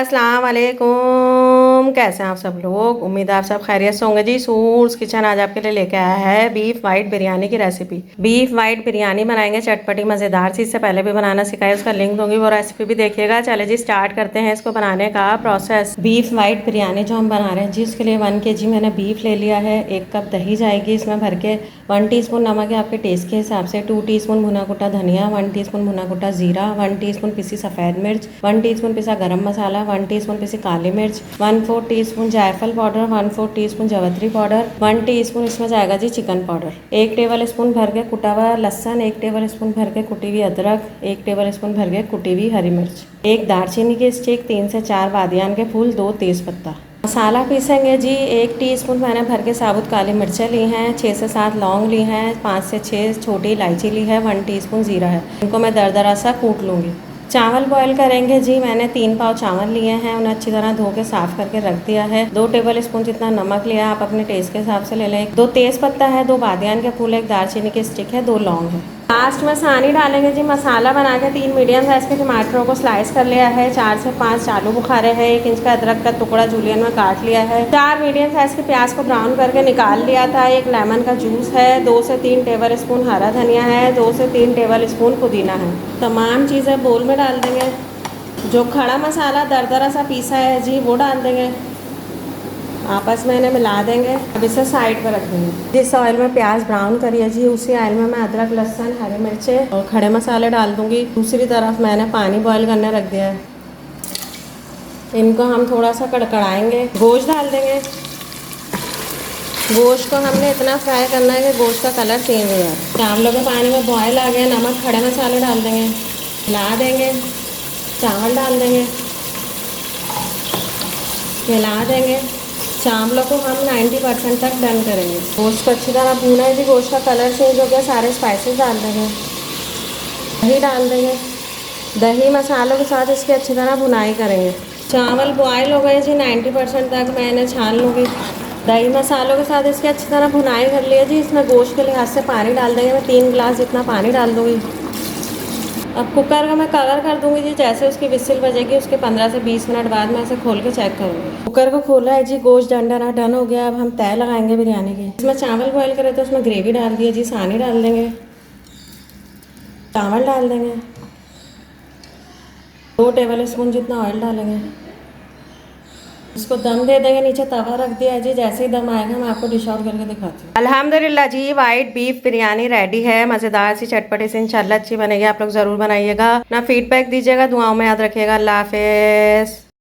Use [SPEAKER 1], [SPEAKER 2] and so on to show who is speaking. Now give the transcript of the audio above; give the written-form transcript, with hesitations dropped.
[SPEAKER 1] अस्सलाम वालेकुम। कैसे हैं आप सब लोग? उम्मीद है आप सब खैरियत से होंगे जी। सूर्स किचन आज आपके लिए लेके आया है बीफ वाइट बिरयानी की रेसिपी। बीफ वाइट बिरयानी बनाएंगे चटपटी मज़ेदार सी। इससे पहले भी बनाना सिखाया, उसका लिंक दूंगी, वो रेसिपी भी देखिएगा। चले जी स्टार्ट करते हैं इसको बनाने का प्रोसेस। बीफ वाइट बिरयानी जो हम बना रहे हैं जी, उसके लिए 1 kg मैंने बीफ ले लिया है। 1 कप दही जाएगी इसमें भर के। 1 टीस्पून नमक है आपके टेस्ट के हिसाब से। 2 टीस्पून भुना कुटा धनिया, 1 टीस्पून भुना कुटा जीरा, 1 टीस्पून पिसी सफ़ेद मिर्च, 1 टीस्पून पिसा गरम मसाला, 1 टीस्पून पिसी काली मिर्च, 1/4 टीस्पून जायफल पाउडर, 1/4 टीस्पून जवतरी पाउडर, 1 टीस्पून इसमें जाएगा जी चिकन पाउडर, 1 टेबल स्पून भर के कुटा हुआ लहसुन, 1 टेबल स्पून भर के कुटी हुई अदरक, 1 टेबल स्पून भर के कुटी हुई हरी मिर्च, 1 दालचीनी की स्टिक, 3 से 4 बादियान के फूल, 2 तेज़पत्ता। मसाला पीसेंगे जी। 1 टीस्पून मैंने भर के साबुत काली मिर्चें ली हैं, 6 से 7 लौंग ली हैं, 5 से 6 छोटी इलायची ली है, 1 टीस्पून ज़ीरा है। इनको मैं दरदरा सा कूट लूँगी। चावल बॉईल करेंगे जी। मैंने 3 पाव चावल लिए हैं, उन्हें अच्छी तरह धो के साफ़ करके रख दिया है। 2 टेबल स्पून जितना नमक लिया, आप अपने टेस्ट के हिसाब से ले लें। 2 तेज़पत्ता है, 2 बादियान के फूल, 1 दालचीनी की स्टिक है, 2 लौंग है। लास्ट में सानी डालेंगे जी। मसाला बना के 3 मीडियम साइज़ के टमाटरों को स्लाइस कर लिया है, 4 से 5 आलू बुखारे हैं, 1 इंच का अदरक का टुकड़ा जूलियन में काट लिया है, 4 मीडियम साइज़ के प्याज को ब्राउन करके निकाल लिया था, 1 लेमन का जूस है, 2 से 3 टेबल स्पून हरा धनिया है, 2 से 3 टेबल स्पून पुदीना है। तमाम चीज़ें बोल में डाल देंगे। जो खड़ा मसाला दरदरा सा पीसा है जी, वो डाल देंगे, आपस में इन्हें मिला देंगे। अब इसे साइड पर रख देंगे। जिस ऑयल में प्याज ब्राउन करिए जी, उसी ऑयल में मैं अदरक लहसुन हरी मिर्चें और खड़े मसाले डाल दूंगी। दूसरी तरफ मैंने पानी बॉईल करने रख दिया है। इनको हम थोड़ा सा कड़कड़ाएंगे। गोश्त डाल देंगे। गोश्त को हमने इतना फ्राई करना है कि गोश्त का कलर चेंज हो जाए। चावलों के पानी में बॉयल आ गया, नमक खड़े मसाले डाल देंगे, मिला देंगे, चावल डाल देंगे, मिला देंगे। चावलों को हम 90% तक डन करेंगे। गोश्त को अच्छी तरह भूना है जी। गोश्त का कलर चेंज हो गया, सारे स्पाइसेस डाल देंगे, दही डाल देंगे। दही मसालों के साथ इसकी अच्छी तरह भुनाई करेंगे। चावल बॉयल हो गए जी 90% तक, मैं इन्हें छान लूँगी। दही मसालों के साथ इसकी अच्छी तरह भुनाई कर लिया जी। इसमें गोश्त के लिहाज से पानी डाल देंगे। मैं 3 गिलास जितना पानी डाल दूँगी। अब कुकर का मैं कवर कर दूंगी जी। जैसे उसकी विसिल बजेगी, उसके 15 से 20 मिनट बाद मैं इसे खोल के चेक करूँगी। कुकर को खोला है जी, गोश्त डन हो गया। अब हम तय लगाएंगे बिरयानी की। इसमें चावल बॉईल करे तो उसमें ग्रेवी डाल दिया जी, सानी डाल देंगे, चावल डाल देंगे, 2 टेबल स्पून जितना ऑयल डालेंगे। इसको दम दे देंगे। नीचे तवा रख दिया है जी। जैसे ही दम आएगा मैं आपको डिश आउट करके दिखाती हूँ। अल्हम्दुलिल्लाह जी, वाइट बीफ बिरयानी रेडी है। मज़ेदार सी चटपटी सी, इंशाल्लाह अच्छी बनेगी। आप लोग ज़रूर बनाइएगा, ना फीडबैक दीजिएगा, दुआओं में याद रखिएगा। अल्लाह हाफिज़।